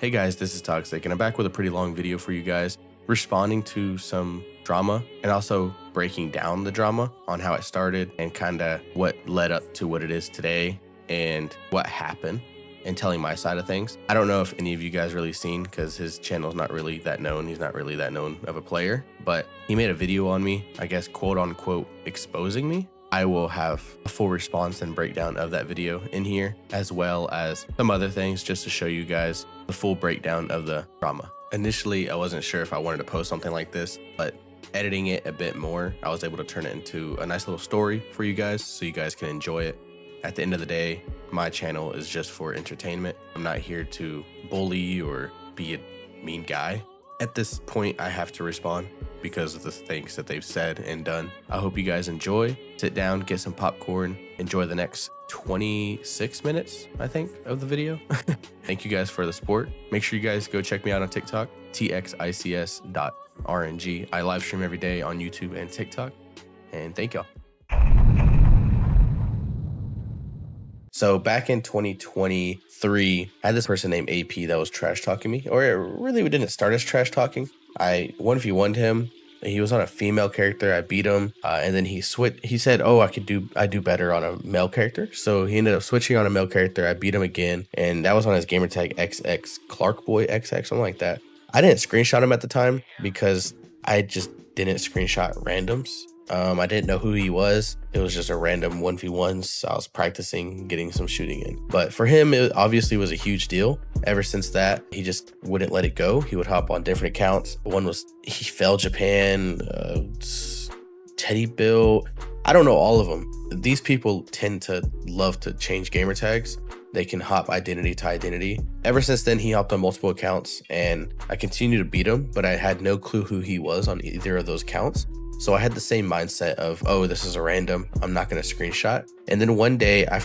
Hey guys, this is Toxic, and I'm back with a pretty long video for you guys, responding to some drama and also breaking down the drama on how it started and kind of what led up to what it is today and what happened, and telling my side of things. I don't know if any of you guys really seen, because his channel's not really that known. He's not really that known of a player, but he made a video on me, I guess, quote unquote, exposing me. I will have a full response and breakdown of that video in here, as well as some other things just to show you guys the full breakdown of the drama. Initially, I wasn't sure if I wanted to post something like this, but editing it a bit more, I was able to turn it into a nice little story for you guys so you guys can enjoy it. At the end of the day, my channel is just for entertainment. I'm not here to bully or be a mean guy. At this point, I have to respond because of the things that they've said and done. I hope you guys enjoy. Sit down, get some popcorn, enjoy the next 26 minutes, I think, of the video. Thank you guys for the support. Make sure you guys go check me out on TikTok, txics.rng. I live stream every day on YouTube and TikTok, and thank y'all. So back in 2023, I had this person named AP that was trash talking me, or it really didn't start as trash talking. I 1v1'd him. He was on a female character. I beat him, and then he switched. He said, "Oh, I do better on a male character." So he ended up switching on a male character. I beat him again, and that was on his gamertag XX Clarkboy XX, something like that. I didn't screenshot him at the time because I just didn't screenshot randoms. I didn't know who he was. It was just a random 1v1s. So I was practicing getting some shooting in. But for him, it obviously was a huge deal. Ever since that, he just wouldn't let it go. He would hop on different accounts. One was he fell Japan, Teddy Bill. I don't know all of them. These people tend to love to change gamer tags. They can hop identity to identity. Ever since then, he hopped on multiple accounts, and I continued to beat him, but I had no clue who he was on either of those accounts. So I had the same mindset of, oh, this is a random, I'm not gonna screenshot. And then one day, I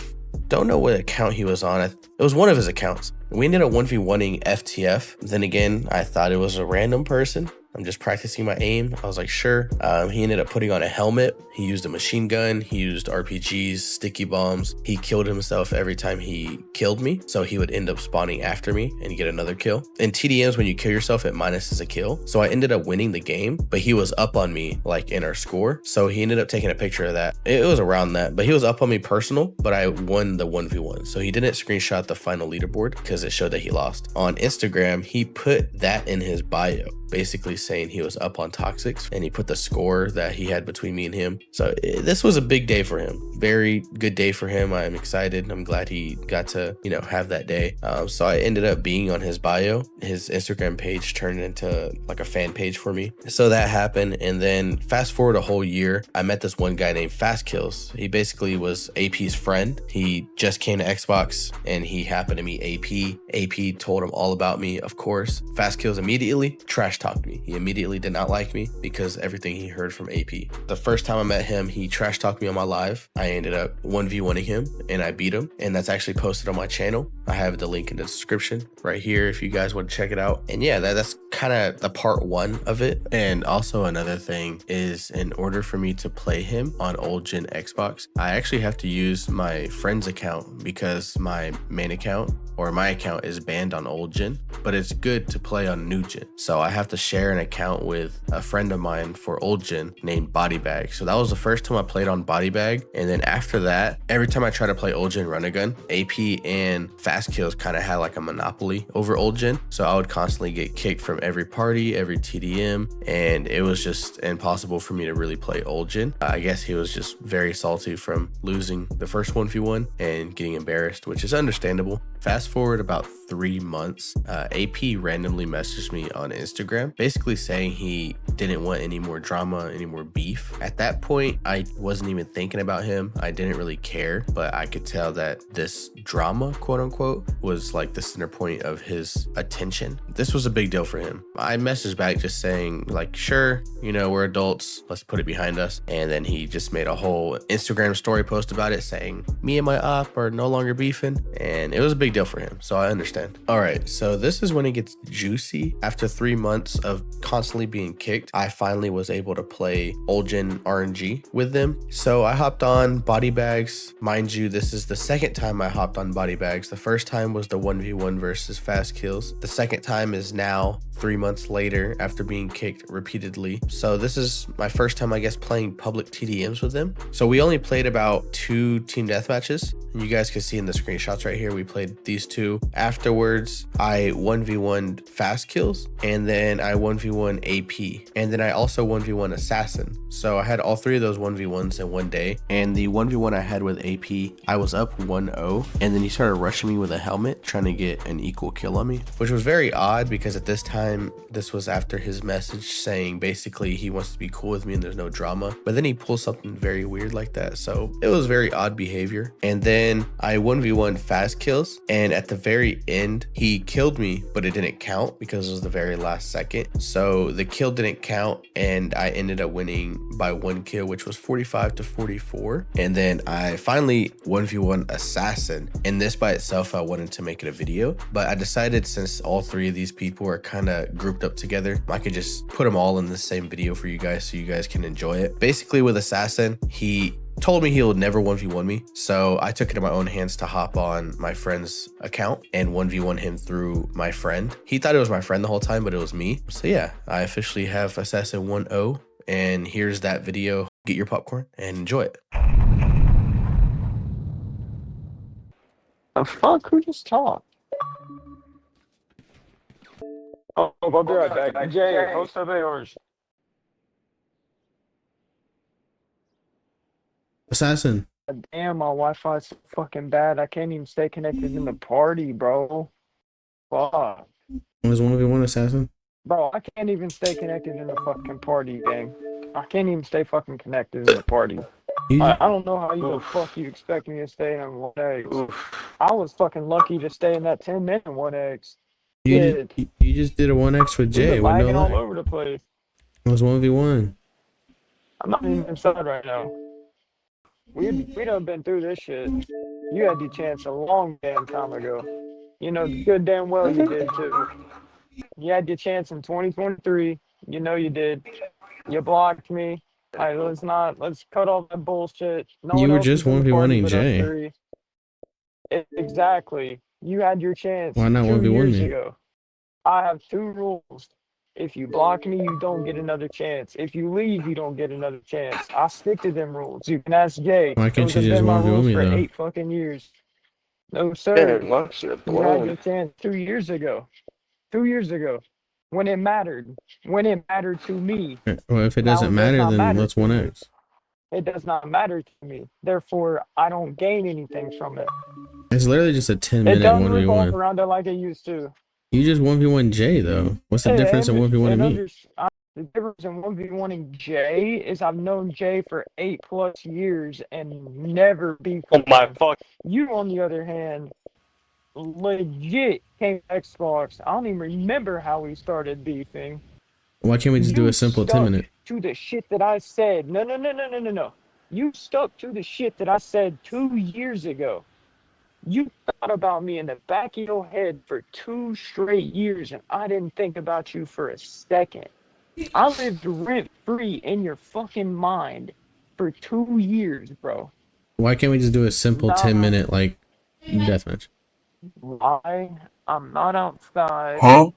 don't know what account he was on. It was one of his accounts. We ended up 1v1ing FTF. Then again, I thought it was a random person. I'm just practicing my aim. I was like, sure. He ended up putting on a helmet. He used a machine gun. He used RPGs, sticky bombs. He killed himself every time he killed me. So he would end up spawning after me and get another kill. In TDMs, when you kill yourself, it minuses a kill. So I ended up winning the game, but he was up on me like in our score. So he ended up taking a picture of that. It was around that, but he was up on me personal, but I won the 1v1. So he didn't screenshot the final leaderboard because it showed that he lost. On Instagram, he put that in his bio, basically saying he was up on txics, and he put the score that he had between me and him. So this was a big day for him. Very good day for him. I'm excited. I'm glad he got to, have that day. So I ended up being on his bio. His Instagram page turned into like a fan page for me. So that happened. And then fast forward a whole year, I met this one guy named Fastkillaz. He basically was AP's friend. He just came to Xbox and he happened to meet AP. AP told him all about me, of course. Fastkillaz immediately trash talked me. He immediately did not like me because everything he heard from AP. The first time I met him, he trash talked me on my live. I ended up 1v1ing him and I beat him, and that's actually posted on my channel. I have the link in the description right here if you guys want to check it out. And yeah, that's kind of the part one of it. And also another thing is, in order for me to play him on old gen Xbox, I actually have to use my friend's account because my main account or my account is banned on old gen, but it's good to play on new gen. So I have to share an account with a friend of mine for old gen named Bodybag. So that was the first time I played on Bodybag. And then after that, every time I try to play old gen runandgun, AP and Fastkillaz kind of had like a monopoly over old gen. So I would constantly get kicked from every party, every TDM, and it was just impossible for me to really play old gen. I guess he was just very salty from losing the first 1v1 and getting embarrassed, which is understandable. Fast forward about 3 months, AP randomly messaged me on Instagram, basically saying he didn't want any more drama, any more beef. At that point, I wasn't even thinking about him. I didn't really care, but I could tell that this drama, quote unquote, was like the center point of his attention. This was a big deal for him. I messaged back just saying like, sure, we're adults, let's put it behind us. And then he just made a whole Instagram story post about it saying, me and my op are no longer beefing. And it was a big deal for him, so I understand. All right, so this is when it gets juicy. After 3 months of constantly being kicked, I finally was able to play old gen RNG with them. So I hopped on body bags. Mind you, this is the second time I hopped on body bags. The first time was the 1v1 versus fast kills. The second time is now 3 months later after being kicked repeatedly. So this is my first time, I guess, playing public TDMs with them. So we only played about 2 team deathmatches. You guys can see in the screenshots right here, we played these 2. Afterwards, I 1v1 fast kills, and then I 1v1 AP, and then I also 1v1 assassin. So I had all 3 of those 1v1s in one day. And the 1v1 I had with AP, I was up 1-0, and then he started rushing me with a helmet, trying to get an equal kill on me, which was very odd because at this time, this was after his message saying basically he wants to be cool with me and there's no drama. But then he pulls something very weird like that. So it was very odd behavior. And then I 1v1 fast kills, and at the very end he killed me, but it didn't count because it was the very last second. So the kill didn't count, and I ended up winning by 1 kill, which was 45-44. And then I finally 1v1 assassin, and this by itself I wanted to make it a video, but I decided since all 3 of these people are kind of grouped up together, I could just put them all in the same video for you guys so you guys can enjoy it. Basically with assassin, he told me he would never 1v1 me, so I took it in my own hands to hop on my friend's account and 1v1 him through my friend. He thought it was my friend the whole time, but it was me. So yeah, I officially have assassin 1-0, and here's that video. Get your popcorn and enjoy it. The fuck? Who just talked? Oh, I'll be right back. Jay, host of yours. Assassin. Damn, my Wi-Fi's so fucking bad. I can't even stay connected in the party, bro. Fuck. Was 1v1 assassin? Bro, I can't even stay connected in the fucking party, gang. I can't even stay fucking connected in the party. I don't know how you the fuck you expect me to stay in 1x. I was fucking lucky to stay in that 10-minute 1x. You just did a 1x with Jay. We're lagging all over the place. It was 1v1. I'm not even inside right now. We done been through this shit. You had your chance a long damn time ago. You know good damn well you did too. You had your chance in 2023. You know you did. You blocked me. Alright, let's cut all that bullshit. No you were just 1v1ing Jay. Exactly. You had your chance. Why not 1v1 me? Ago. I have 2 rules. If you block me, you don't get another chance. If you leave, you don't get another chance. I stick to them rules. You can ask Jay. Why can't you just 1v1 me for though? 8 fucking years. No sir. You had your chance 2 years ago. 2 years ago. When it mattered. When it mattered to me. Well, if it doesn't matter, then let's 1x. It does not matter to me. Therefore, I don't gain anything from it. It's literally just a 10-minute 1v1. It doesn't revolve around it like it used to. You just 1v1 Jay though. What's the difference in 1v1 me? The difference in 1v1ing Jay is I've known Jay for 8+ years and never beat. Oh my fuck. You, on the other hand, legit came to Xbox. I don't even remember how we started beefing. Why can't we just do a simple 10-minute? To the shit that I said. No. You stuck to the shit that I said 2 years ago. You thought about me in the back of your head for 2 straight years, and I didn't think about you for a second. I lived rent-free in your fucking mind for 2 years, bro. Why can't we just do a simple 10-minute, like, deathmatch? Why? I'm not outside. Huh?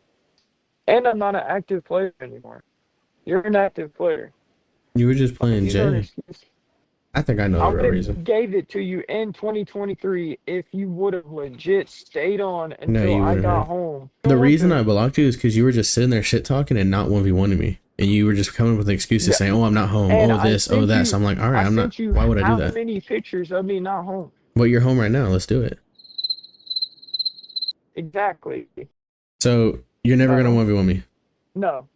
And I'm not an active player anymore. You're an active player. You were just playing Jay. I think I know the real reason. I gave it to you in 2023 if you would have legit stayed on until I got home. The reason I blocked you is because you were just sitting there shit talking and not 1v1ing me. And you were just coming up with excuses saying, oh, I'm not home. And oh, this, oh, that. So I'm like, all right, I'm not. Why would I do that? How many pictures of me not home? Well, you're home right now. Let's do it. Exactly. So you're never going to 1v1 me? No,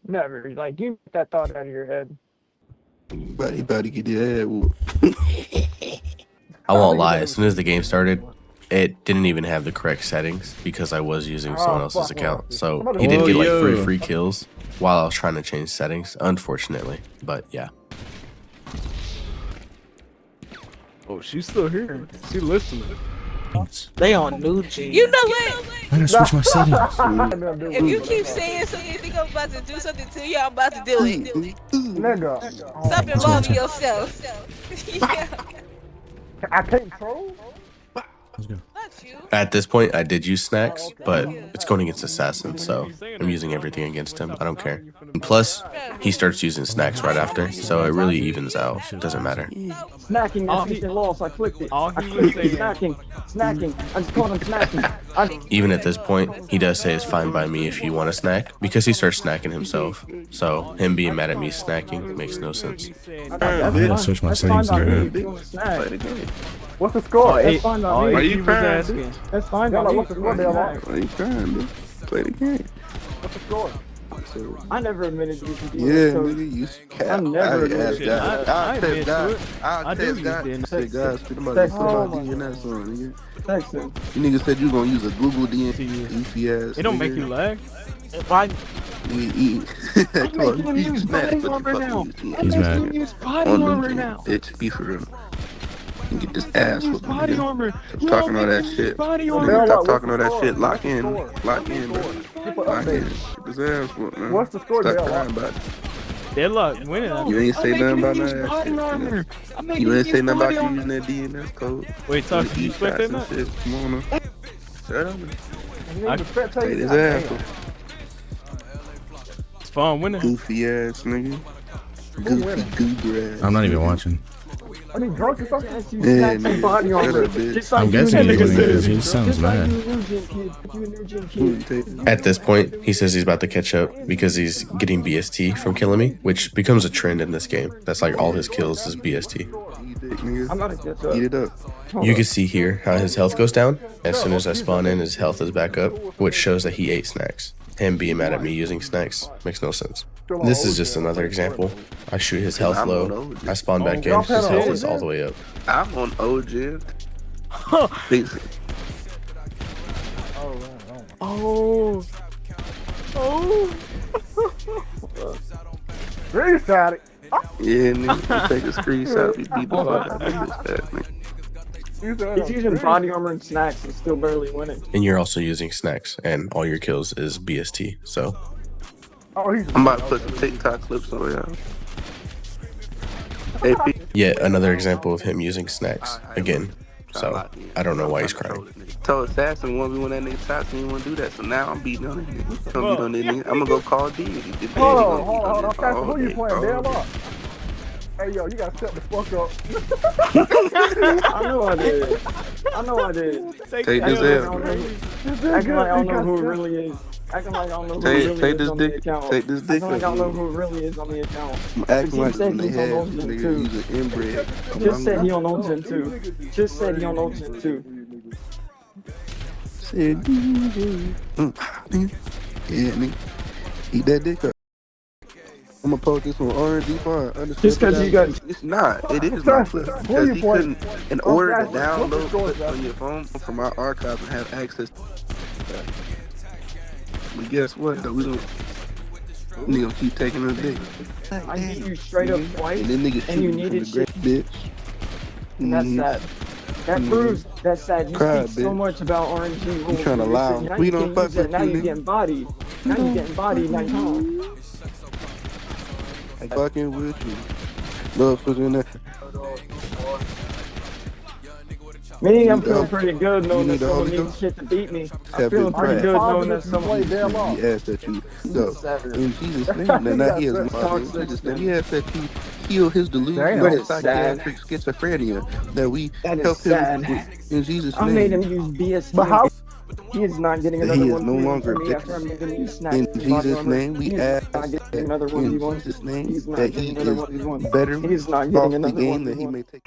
never. Like, you get that thought out of your head. Buddy, get your I won't lie, as soon as the game started, it didn't even have the correct settings because I was using someone else's account. So he did get like 3 free kills while I was trying to change settings, unfortunately. But yeah. Oh, she's still here. She's listening. They on new G. You know what? I gotta switch my settings. If you keep saying something, you think I'm about to do something to you, I'm about to do it. Nigga. Stop involving yourself. Yeah, I can't troll? Let's go. not you. At this point, I did use snacks, but it's going against assassin, so I'm using everything against him. I don't care. And plus, he starts using snacks right after, so it really evens out. It doesn't matter. Snacking, that's mission lost. I clicked it. All I he clicked was it. saying- Snacking. I just called him snacking. Even at this point, he does say it's fine by me if you want a snack, because he starts snacking himself. So him being mad at me snacking makes no sense. I gotta switch my settings there. What's the score? That's fine by me. Are you crying? That's fine by me. What's the score, Dale? Why you crying, bitch? Play the game. What's the score? I never admitted you could do Yeah, that. nigga, you cap. I'm never I asked shit. God. I I'll admit test to God. it. I'll I do test use God. it. Say God, spit about Text this him. about D in that song, nigga. Text him. You niggas said you gonna use a Google D See you. goofy ass. It don't make you lag. If I We eat. I'm making him use body armor now. He's I'm mad. making him use body On armor them, now. bitch, be for real. You get this ass Use whooping. body nigga. armor. Stop talking all that shit. Body Nigga, armor. stop talking all that shit. Lock in. Lock in, bro. Lock in. Get this ass whooped, man. What's the score, Stop Dale? crying about it. Deadlock winning. You ain't say nothing about none of that body shit. armor. nigga. You ain't say nothing about you using that DNS code. Wait, Tosh, you expect that shots and now? shit. Come on, man. Shut up, man. Take this Damn. ass. It's fun winning. Goofy ass nigga. Goofy goober ass. I'm not even watching. Are you drunk or something? Yeah, Snacks and nigga. body Shut armor. up, bitch. Just like I'm you guessing and he's nigga winning said. because he sounds Just like mad. you, new gen kid. You a new gen Who kid. take it? At this point, he says he's about to catch up because he's getting BST from killing me, which becomes a trend in this game. That's like all his kills is BST. Eat dick, nigga. I'm not a catch up. Eat it up. You can see here how his health goes down. As soon as I spawn in, his health is back up, which shows that he ate snacks. Him being mad at me using snacks makes no sense. This is just another example. I shoot his health low. I spawn back in, his health is all the way up. I'm on OG. Basic. Oh. Restart it. Yeah, nigga. Take a screenshot. You beat the fuck out of this ass, nigga. He's using body armor and snacks and still barely winning. And you're also using snacks, and all your kills is BST. So I'm about to put some TikTok clips on y'all. AP. yet another example of him using snacks again. So I don't know why he's crying. Told Assassin when we won that nigga shots and he want to do that. So now I'm beating on that nigga. I'm beat on that nigga. I'm gonna go call D. Hold on. Casper, who you playing? Dale up. Hey, yo, you gotta shut the fuck up. I know I did. Take this L. Acting like I don't know who it really is. Acting like I don't know who it really Take is this on the dick. account. Take this dick. Acting like I don't know who it really is on the account. I'm acting like He said when they he's have on Ocean nigga too. using inbred. Just said he on Ocean too. Just said he on Ocean too. Said, yeah, nigga. Eat that dick up. I'm gonna post this on RNG fine. Just because you got. It's not. It is not. Because he couldn't, in order to download clips on your phone from our archive and have access to that. But guess what, though? We gonna keep taking the dick. I hit you straight up twice, And then niggas and you shoot needed from the great bitch. and that's sad. That proves that's sad. You Cry, speak so bitch. much about RNG rules. You tryna lie. Now We you don't can't fuck use it. with Now you, you're nigga. getting bodied. Now you're getting bodied. Now you're home. I'm fucking with you. Motherfucker in there. Me, I'm feeling pretty good knowing that the someone Holy needs Ghost? shit to beat me. I'm Have feeling been pretty good trash. knowing that someone. He asked that you go. In Jesus' name, now he has in Jesus' name. He asked that you heal his delusion But of it's sad. psychiatric schizophrenia. That we That is help him sad. with, in Jesus' I made name. him use BS. But how? He is not getting That another he is one. no longer from me after I made him use snacks. In Jesus' name, we ask not that getting another one. in Jesus' name He's not that he getting another one. is better He's not off getting the another game one. that he may take.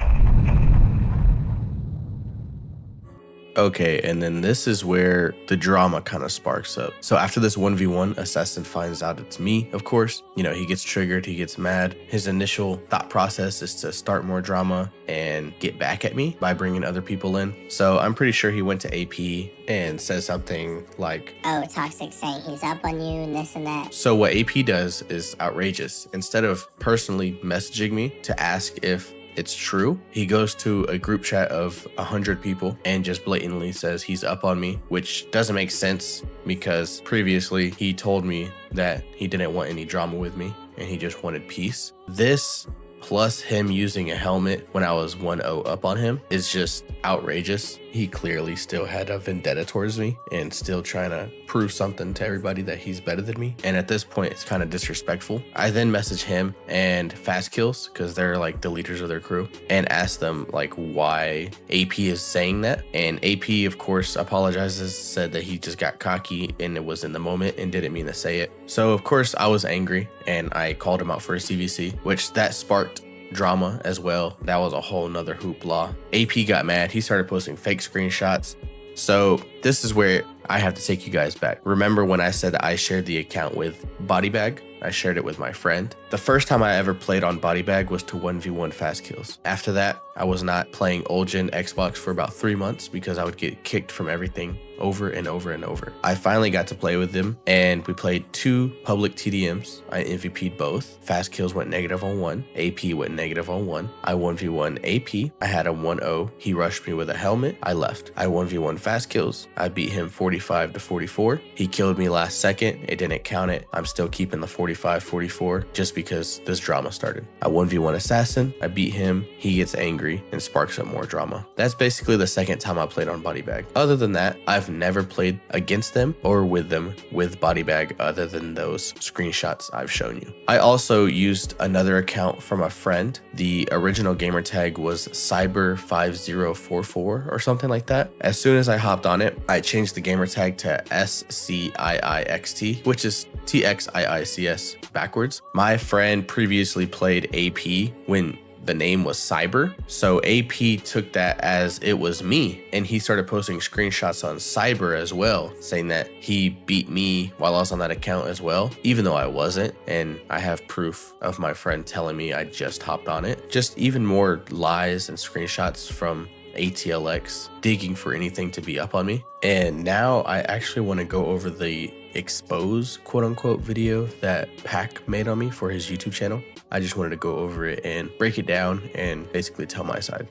Okay, and then this is where the drama kind of sparks up. So after this 1v1, Assassin finds out it's me, of course. You know, he gets triggered, he gets mad. His initial thought process is to start more drama and get back at me by bringing other people in. So I'm pretty sure he went to AP and says something like, "Oh, Toxic saying he's up on you and this and that." So what AP does is outrageous. Instead of personally messaging me to ask if it's true. He goes to a group chat of 100 people and just blatantly says he's up on me, which doesn't make sense because previously he told me that he didn't want any drama with me and he just wanted peace. This plus him using a helmet when I was 1-0 up on him is just outrageous. He clearly still had a vendetta towards me and still trying to prove something to everybody that he's better than me. And at this point, it's kind of disrespectful. I then message him and Fast Kills, because they're like the leaders of their crew, and ask them like why AP is saying that. And AP, of course, apologizes, said that he just got cocky and it was in the moment and didn't mean to say it. So of course I was angry and I called him out for a CVC, which that sparked drama as well. That was a whole nother hoopla. AP got mad. He started posting fake screenshots. So this is where I have to take you guys back. Remember when I said that I shared the account with Bodybag? I shared it with my friend. The first time I ever played on Bodybag was to 1v1 Fast Kills. After that, I was not playing old gen Xbox for about 3 months because I would get kicked from everything over and over and over. I finally got to play with them and we played 2 public TDMs. I MVP'd both. Fast Kills went negative on 1. AP went negative on 1. I 1v1 AP. I had a 1-0. He rushed me with a helmet. I left. I 1v1 Fast Kills. I beat him 45-44. He killed me last second. It didn't count it. I'm still keeping the 45-44 just because this drama started. I 1v1 Assassin. I beat him. He gets angry and sparks up more drama. That's basically the second time I played on Bodybag. Other than that, I've never played against them or with them with Bodybag other than those screenshots I've shown you. I also used another account from a friend. The original gamer tag was cyber5044 or something like that. As soon as I hopped on it, I changed the gamer tag to SCIIXT, which is TXIICS backwards. My friend previously played AP when the name was Cyber, so AP took that as it was me, and he started posting screenshots on Cyber as well, saying that he beat me while I was on that account as well, even though I wasn't. And I have proof of my friend telling me I just hopped on it. Just even more lies and screenshots from ATLX digging for anything to be up on me. And now I actually want to go over the expose quote unquote video that Pac made on me for his YouTube channel. I just wanted to go over it and break it down and basically tell my side.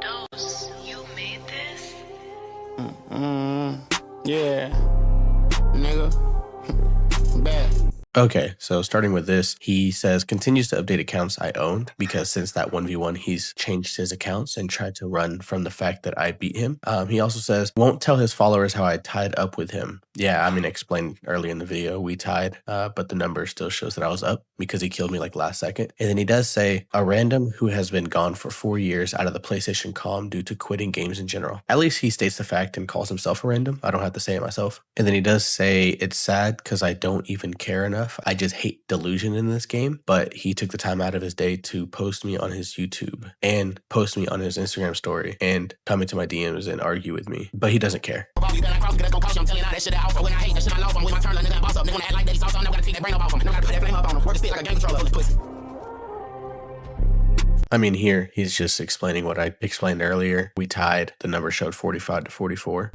Dose, you made this? Yeah, nigga. Bad. Okay, so starting with this, he says continues to update accounts I owned because since that 1v1, he's changed his accounts and tried to run from the fact that I beat him. He also says won't tell his followers how I tied up with him. Yeah, I mean, I explained early in the video, we tied, but the number still shows that I was up because he killed me like last second. And then he does say a random who has been gone for 4 years out of the PlayStation comm due to quitting games in general. At least he states the fact and calls himself a random. I don't have to say it myself. And then he does say it's sad because I don't even care enough. I just hate delusion in this game, but he took the time out of his day to post me on his YouTube and post me on his Instagram story and come into my DMs and argue with me, but he doesn't care. I mean, here he's just explaining what I explained earlier. We tied, the number showed 45-44.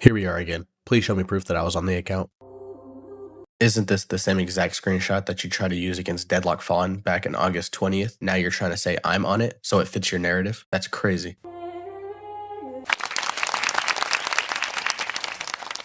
Here we are again. Please show me proof that I was on the account. Isn't this the same exact screenshot that you tried to use against Deadlock Fawn back in August 20th? Now you're trying to say I'm on it so it fits your narrative? That's crazy.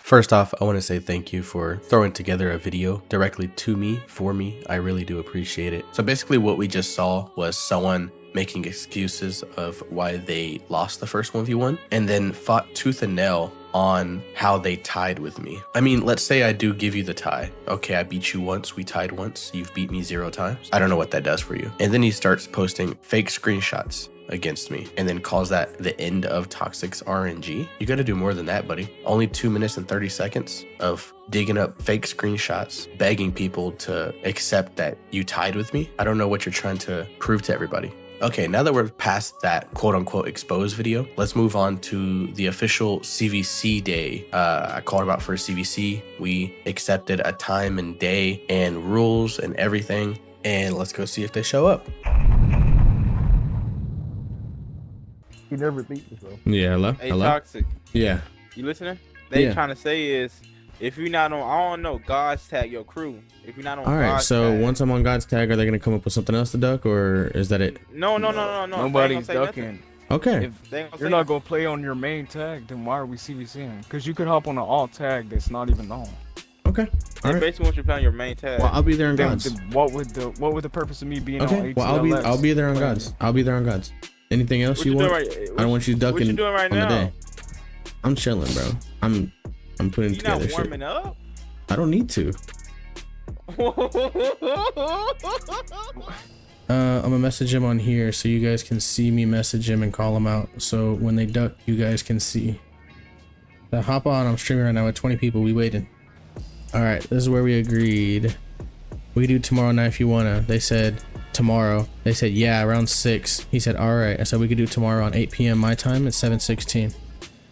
First off, I want to say thank you for throwing together a video directly to me, for me. I really do appreciate it. So basically what we just saw was someone making excuses of why they lost the first 1v1 and then fought tooth and nail on how they tied with me. I mean, let's say I do give you the tie. Okay, I beat you once, we tied once, you've beat me 0 times. I don't know what that does for you. And then he starts posting fake screenshots against me and then calls that the end of txics RNG. You gotta do more than that, buddy. Only 2 minutes and 30 seconds of digging up fake screenshots, begging people to accept that you tied with me. I don't know what you're trying to prove to everybody. Okay, now that we're past that quote-unquote exposed video, let's move on to the official CVC day. I called about for a CVC. We accepted a time and day and rules and everything, and let's go see if they show up. He never beat me, bro. Yeah, hello? Hey, Hello? Toxic. Yeah. You listening? They Yeah. trying to say is, if you're not on, I don't know, God's tag your crew. If you're not on All right, God's so tag, once I'm on God's tag, are they going to come up with something else to duck, or is that it? No. Nobody's ducking. Okay. If you're not gonna play on your main tag, then why are we CVCing? Because you could hop on an alt tag that's not even on. Okay. They basically want you to play on your main tag. Well, I'll be there on Then God's. what would the purpose of me being on Okay. ATLX? Well, I'll be there on God's. I'll be there on God's. Anything else What you you want? doing right- I don't want you ducking what you doing right on the now? day. I'm chilling, bro. I'm putting You together not shit. warming up? I don't need to. I'm gonna message him on here so you guys can see me message him and call him out. So when they duck, you guys can see. Now hop on. I'm streaming right now with 20 people. We waiting. All right, this is where we agreed. We do tomorrow night if you wanna. They said tomorrow. They said yeah, around 6. He said all right. I said we could do tomorrow on 8 p.m. my time. It's 7:16.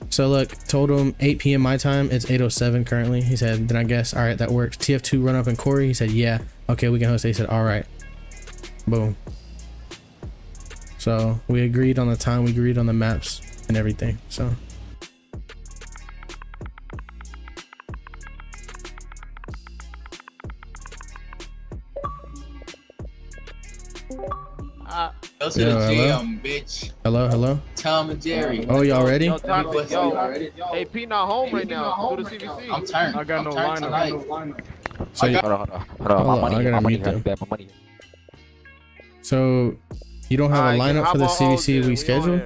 So look, told him 8 p.m. my time. It's 8:07 currently. He said, then I guess all right, that works. TF2 run up and Corey. He said yeah. Okay, we can host. He said all right. Boom. So we agreed on the time, we agreed on the maps and everything. So Go to the gym, bitch. Hello. Tom and Jerry. Oh, y'all ready? Hey, P not home right now. Go to CVC. I'm turned. I got no lineup. So hold on, I gotta mute them. So you don't have a lineup for the CVC we scheduled?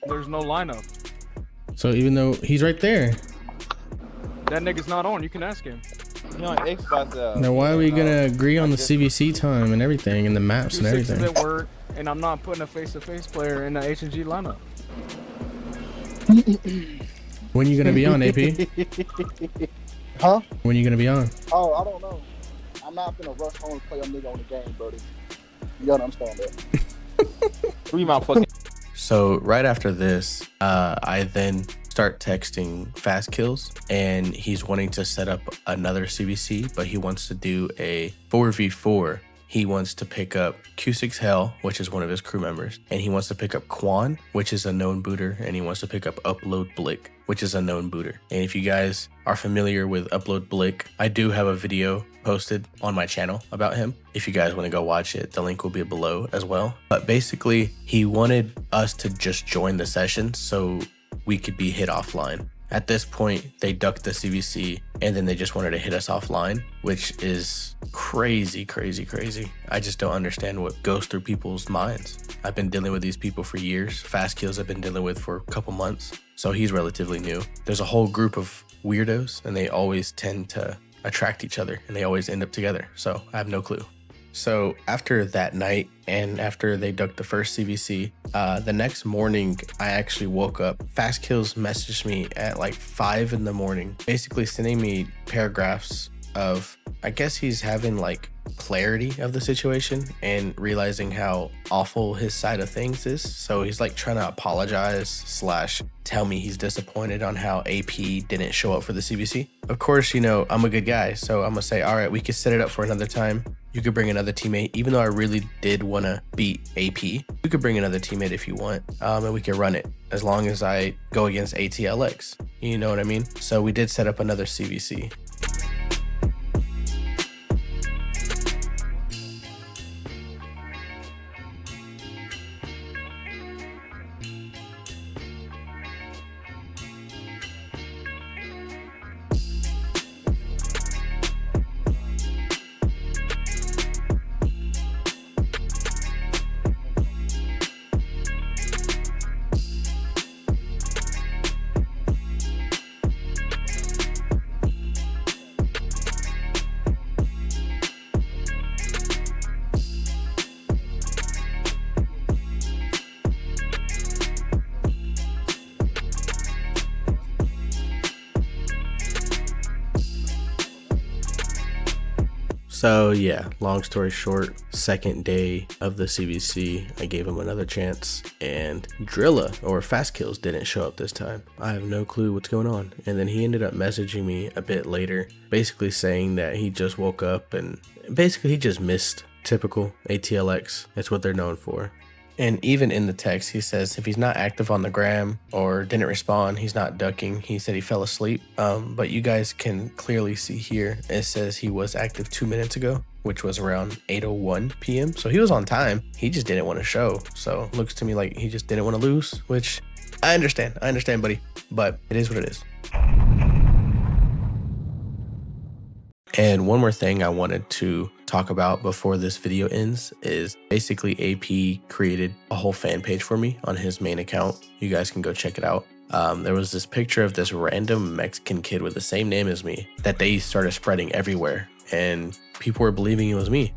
There's no lineup. So even though he's right there, That nigga's not on. You can ask him. You on Xbox? now why are we gonna agree on the CVC time and everything and the maps and everything? At work, and I'm not putting a face-to-face player in the H&G lineup. When you gonna be on, AP? Huh? When you gonna be on? Oh, I don't know. I'm not gonna rush home and play a nigga on the game, buddy. You gotta understand that. Read my fucking. So right after this, I then start texting Fast Kills, and he's wanting to set up another CVC, but he wants to do a 4v4. He wants to pick up Q6 Hell, which is one of his crew members, and he wants to pick up Quan, which is a known booter, and he wants to pick up Upload Blick, which is a known booter. And if you guys are familiar with Upload Blick, I do have a video posted on my channel about him. If you guys want to go watch it, the link will be below as well. But basically, he wanted us to just join the session so we could be hit offline. At this point, they ducked the CVC and then they just wanted to hit us offline, which is crazy. I just don't understand what goes through people's minds. I've been dealing with these people for years. Fast Kills I've been dealing with for a couple months, so he's relatively new. There's a whole group of weirdos and they always tend to attract each other and they always end up together, so I have no clue. So after that night and after they ducked the first CVC, the next morning I actually woke up. Fast Kills messaged me at like 5 in the morning, basically sending me paragraphs of, I guess he's having like clarity of the situation and realizing how awful his side of things is. So he's like trying to apologize / tell me he's disappointed on how AP didn't show up for the CVC. Of course, you know, I'm a good guy, so I'm gonna say, all right, we could set it up for another time. You could bring another teammate, even though I really did want to beat AP. You could bring another teammate if you want, and we can run it as long as I go against ATLX. You know what I mean? So we did set up another CVC. So yeah, long story short, second day of the CVC, I gave him another chance and Drilla or Fast Kills didn't show up this time. I have no clue what's going on. And then he ended up messaging me a bit later, basically saying that he just woke up and basically he just missed typical ATLX. It's what they're known for. And even in the text, he says if he's not active on the gram or didn't respond, he's not ducking. He said he fell asleep. But you guys can clearly see here, it says he was active 2 minutes ago, which was around 8:01 p.m. So he was on time. He just didn't want to show. So looks to me like he just didn't want to lose, which I understand. I understand, buddy. But it is what it is. And one more thing I wanted to talk about before this video ends is basically AP created a whole fan page for me on his main account. You guys can go check it out. There was this picture of this random Mexican kid with the same name as me that they started spreading everywhere, and people were believing it was me.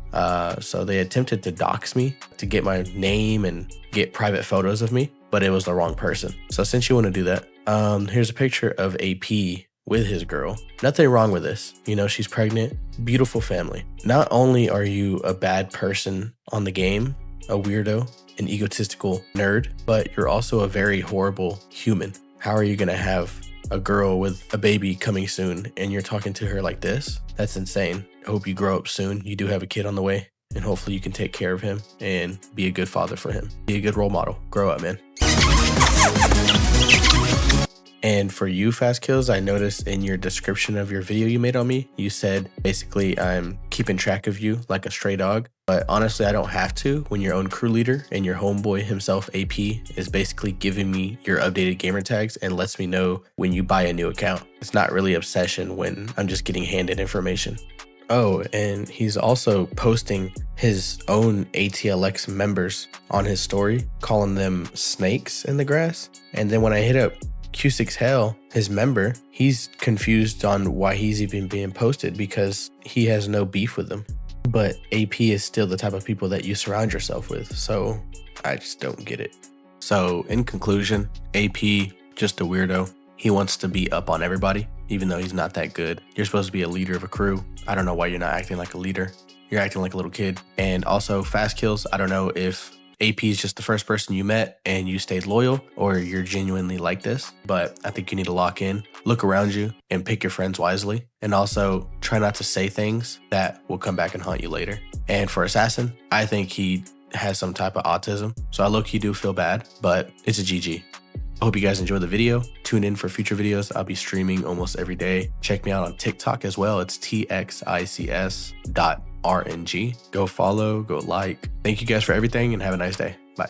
So they attempted to dox me to get my name and get private photos of me, but it was the wrong person. So since you want to do that, here's a picture of AP with his girl. Nothing wrong with this. You know, she's pregnant, beautiful family. Not only are you a bad person on the game, a weirdo, an egotistical nerd, but you're also a very horrible human. How are you gonna have a girl with a baby coming soon and you're talking to her like this? That's insane. I hope you grow up soon. You do have a kid on the way, and hopefully you can take care of him and be a good father for him. Be a good role model. Grow up, man. And for you, Fast Kills, I noticed in your description of your video you made on me, you said basically I'm keeping track of you like a stray dog. But honestly, I don't have to when your own crew leader and your homeboy himself, AP, is basically giving me your updated gamer tags and lets me know when you buy a new account. It's not really obsession when I'm just getting handed information. Oh, and he's also posting his own ATLX members on his story, calling them snakes in the grass. And then when I hit up Q6 Hell, his member, he's confused on why he's even being posted because he has no beef with them. But AP is still the type of people that you surround yourself with, so I just don't get it. So in conclusion, AP, just a weirdo. He wants to be up on everybody, even though he's not that good. You're supposed to be a leader of a crew. I don't know why you're not acting like a leader. You're acting like a little kid. And also, Fast Kills, I don't know if AP is just the first person you met and you stayed loyal, or you're genuinely like this, but I think you need to lock in, look around you, and pick your friends wisely. And also try not to say things that will come back and haunt you later. And for Assassin, I think he has some type of autism, so I low-key do feel bad, but it's a GG. I hope you guys enjoyed the video. Tune in for future videos. I'll be streaming almost every day. Check me out on TikTok as well. It's txics.rng. Go follow, go like. Thank you guys for everything and have a nice day. Bye.